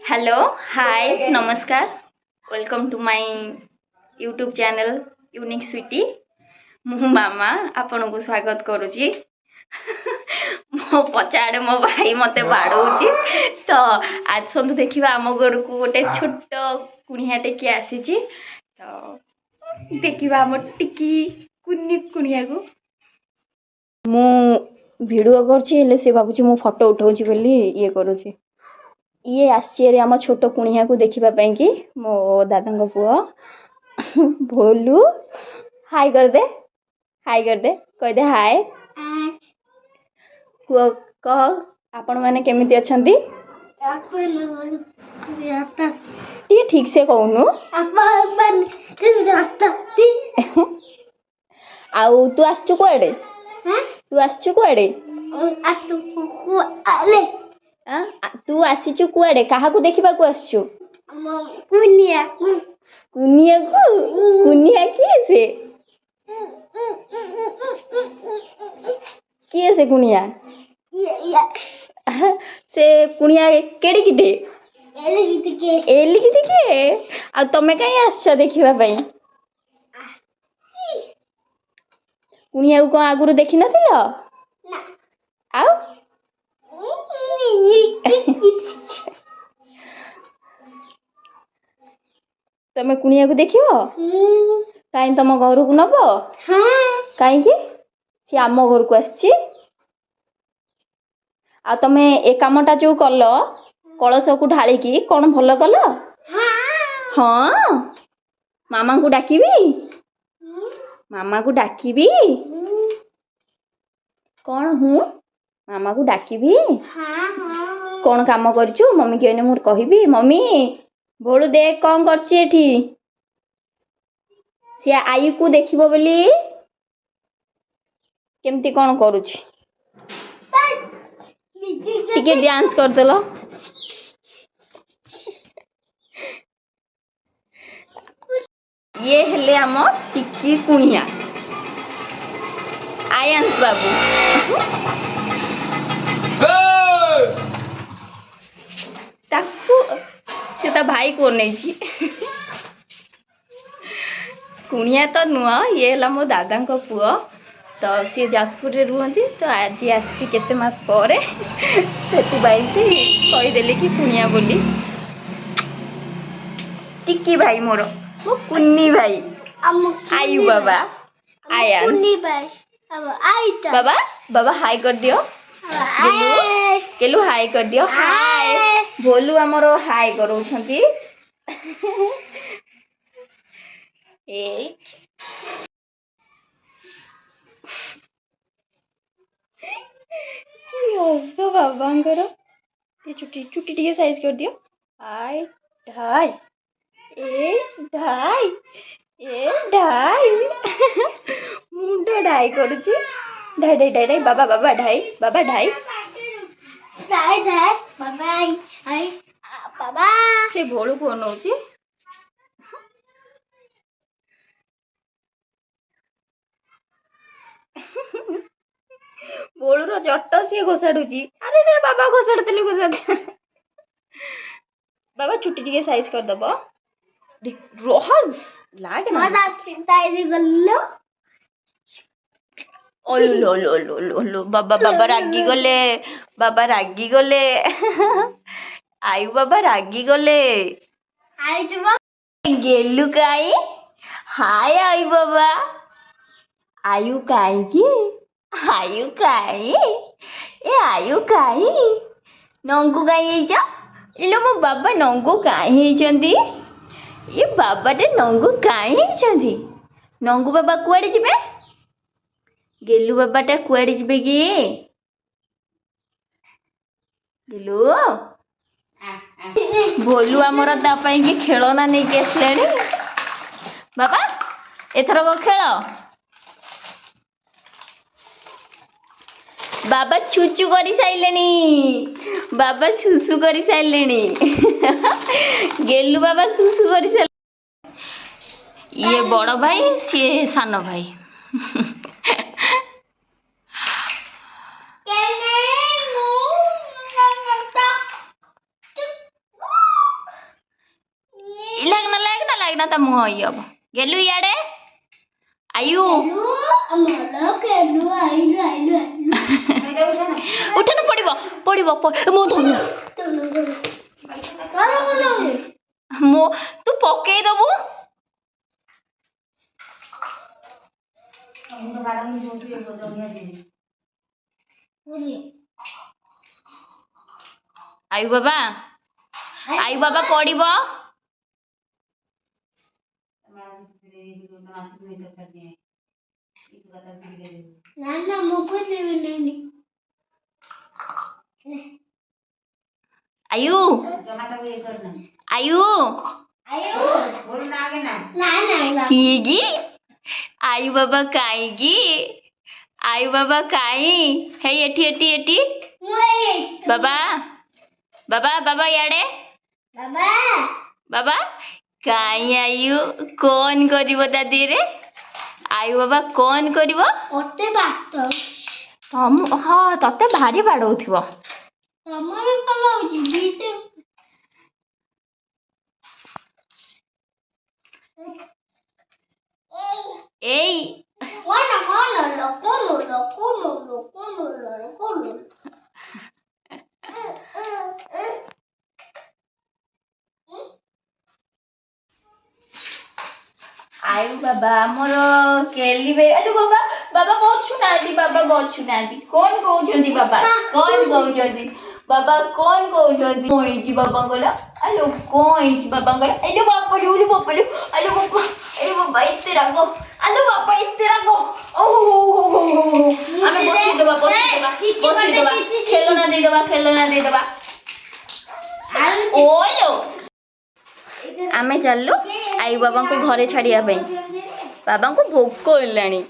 Hello hi नमस्कार welcome to my YouTube channel Unique Sweety मु मामा आपण को स्वागत करुची मो पचाड़े मो भाई मते बाड़ौची तो आज सन्धु देखिबा आम घर को गोटे छोट कुणियाटे के आसीची तो देखिबा आम टिकी कुन्नी कुणिया को मु वीडियो करछि हेले से बाबूजी मु फोटो उठाउछि बोली ये करूछि ये आश्चर्य आम छोट कुणिया को देखा कि मो दादा पुओ भोलू हाय कर दे कह दे हाय कह आपण माने केमिति अछंती ये ठीक से कहूनु आउ तू आसचु कुआडे तू आसीचु कुआडे काहा को देखिबा को आसचु कुनिया किए से कुनिया से कुनिया केड़ी किटे एली किटे आ तमे काई आसछ देखिबा पई कुनिया को आगुरु देखि नथिलो ना आ तमे कुनिया को देखिबो काई तम घर को नबो काई कि सी आम घर को आछी आ तमे ए कामटा जो कलो कलश को ढाली की कोन भलो कलो हां मामा को डाकीबी कौन हूँ मामा को डाकीबी कौन काम करचु मम्मी के मोर कहबी मम्मी भोलू देख कौन करची एठी सी आई को देखिबो बोली केमती कौन करूची टिके डांस कर देलो ये हेले हम टिकी कुणिया आयांस बाबू ताकू से ता भाई को नहीं कुणिया तो नुआ ये हला मो दादा को पुओ तो सी जाजपुर रे रुहंती तो आज आसी केते मास परे सेति भाई की कहि देले कि कुणिया बोली टिक्की भाई मोर मो कुन्नी भाई आयु बाबा आया कुन्नी भाई आईता बाबा बाबा हाय कर दियो केलू हाय कर दियो हाय भोलू हमरो हाय करूछंती ए कि हसो बाबांकर ये चुटी चुटी टिके साइज कर दियो हाय ढाई ए ढाई मुंडो ढाई करूची ढाई ढाई ढाई ढाई बाबा बाबा ढाई बाबा ढाई ढाई ढाई बाबा आई बाबा से भोलू को नउची भोलू रो जट्ट से घोसाडुची अरे रे बाबा घोसाडतली घोसाड बाबा चुटी टिके साइज कर दबो रोहन लागे ना साइज गल्लो ओलो लो लो लो लो बाबा बाबा रागी गले आयु बाबा रागी गले आयु जबा गेलु काई हाय आयु बाबा आयु काई की आयु काई ए आयु काई नंगु काई हेजा इलो मो बाबा नंगु काई हेचंदी ये बाबा टे नंगु काई हेचंदी नंगु बाबा कुआडे जिबे गेलु बाबा टा कुआडे जिबे की गेलु भोलू आमर ता पई की खेलना नहीं के आसलेनी बाबा एथर को खेल बाबा छुचु करी साइलेनी बाबा सुसु करी साइलेनी गेलु बाबा सुसु करी साइले ये बड़ भाई सी सान भाई କାହିଁକିନା ତା ମୁହଁ ଇଏ ହବ ଗେଲୁ ଇଆଡେ ଆୟୁ ଉଠନ ପଡିବ ପଡିବ ମୋ ଧନ ମୋ ତୁ ପକେଇ ଦବୁ ଆୟୁ ବାବା ପଡିବ आयु आयु की आयु बाबा काईगी आयु बाबा काई हे एठी एठी एठी बाबा बाबा बाबा याडे बाबा बाबा काई आयु कौन करिवो दादी रे आयु बाबा कौन करिवो ओते बात हाँ तते भारी बाड़ौथिबो तमर कम होची बीते एई कोन आयु बाबा मोर केलिबे अरे बाबा बाबा बचुनांती कौन कहउछंती बाबा कौन कहउछंती बाबा कौन कहउछंती होईची बाबा गोला अलो कौन होईची बाबा गोला अलो बापा रे अलो बापा इत्ते रागो अलो बापा इत्ते रागो ओ हो हमें बची देबा खेलना दे देबा ओलो आमे चलू आई बाबा को घरे छाड़िया बाबा को भोक हेलानी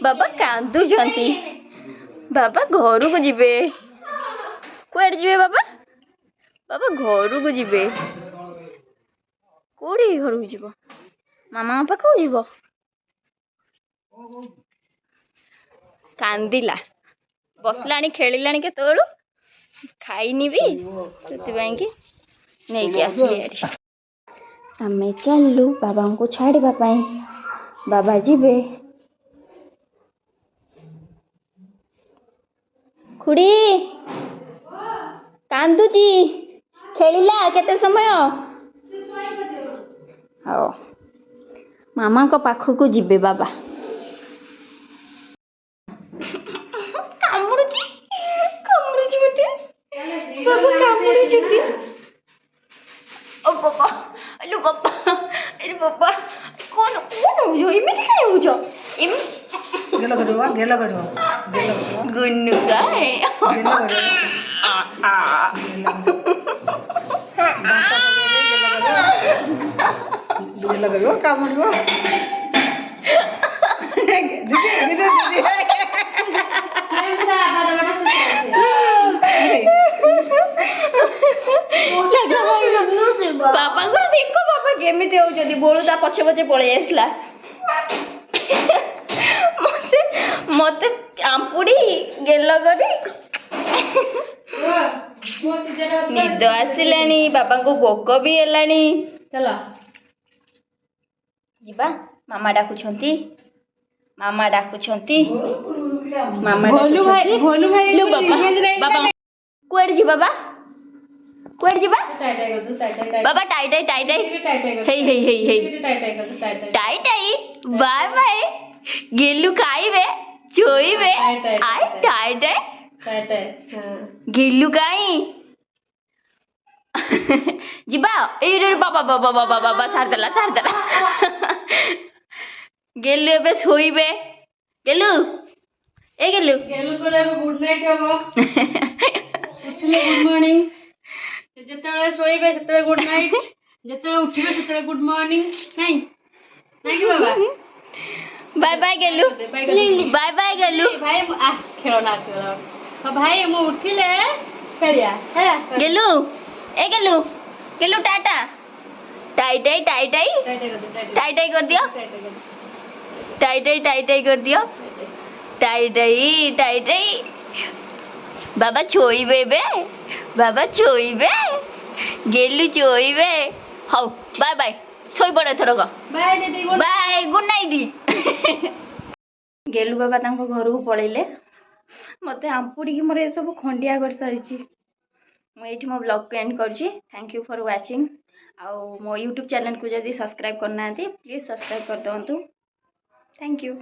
बाबा कांदुचंती बाबा घर को जिबे कुआडे जिबे बाबा बाबा घर को जिबे कोड़ी घर को जिबो मामा पाखु जिबो कांदिला बसलानी खेलिलानी केतळु खाइनी भी सेति की नहीं कि आसी आमे चलू बाबा को छाड़वा बाबा जीवे खुड़ी कांदुची खेलिला केते समय हाँ मामा को पाखु जीवे बाबा कामुड़ुची मते बाबा कामुड़ुची ओ बाबा अरे बाबा कौन हो एमती कहीं हो गेला करो गुन्नू काय गेला करो काम करबो बाबा को देखो बाबा केमिति होउछथि बोलुदा पछे पछे पळे आसला मते आंपुड़ी गेलो करी निद आसिलानी बाबा को भोक भी हेलानी चलो जीबा मामा डाकुछंती मामा डाकुछंती भोलू भाई लो बाबा बाबा कुआडे जी बाबा कुआडे जीबा बाबा टाई हे टाई बाय बाय गेलु खाइबे चोइबे आय टाई गेलु काई जीबा ए रे बाबा सारदला गेलु एबे सोइबे गेलु ए गेलु पर गुड नाइट हबो उठले गुड मॉर्निंग जेतेबेले सोइबे सेतेबे गुड नाइट जेतेबेले उठिबे सेतेबे गुड मॉर्निंग नहीं कि बाबा बाय बाय गेलु बाय बाय गेलु भाई आ खेलना चलो तो भाई मु उठिले फेरिया है गेलु ए गेलु टाटा टाई कर दियो टाई कर दियो टाई बाबा छोइबे गेलु छोइबे हाउ बाय बाय ଶୋଇପଡ଼ ଏଥରକ। ବାଏ ଦିଦି। Bye good night. ଗେଲୁ ବାବା ତାଙ୍କ ଘରକୁ ପଳେଇଲେ। ମୋତେ ଆମ୍ପୁଡ଼ିକି ମୋର ଏସବୁ ଖଣ୍ଡିଆ କରିସାରିଛି। ମୁଁ ଏଇଠି ମୋ ବ୍ଲଗ୍କୁ ଏଣ୍ଡ କରୁଛି। Thank you for watching. ଆଉ ମୋ ୟୁଟ୍ୟୁବ୍ ଚ୍ୟାନେଲ୍କୁ ଯଦି ସବସ୍କ୍ରାଇବ୍ କରିନାହାନ୍ତି ପ୍ଲିଜ୍ ସବସ୍କ୍ରାଇବ୍ କରିଦିଅନ୍ତୁ। Thank you.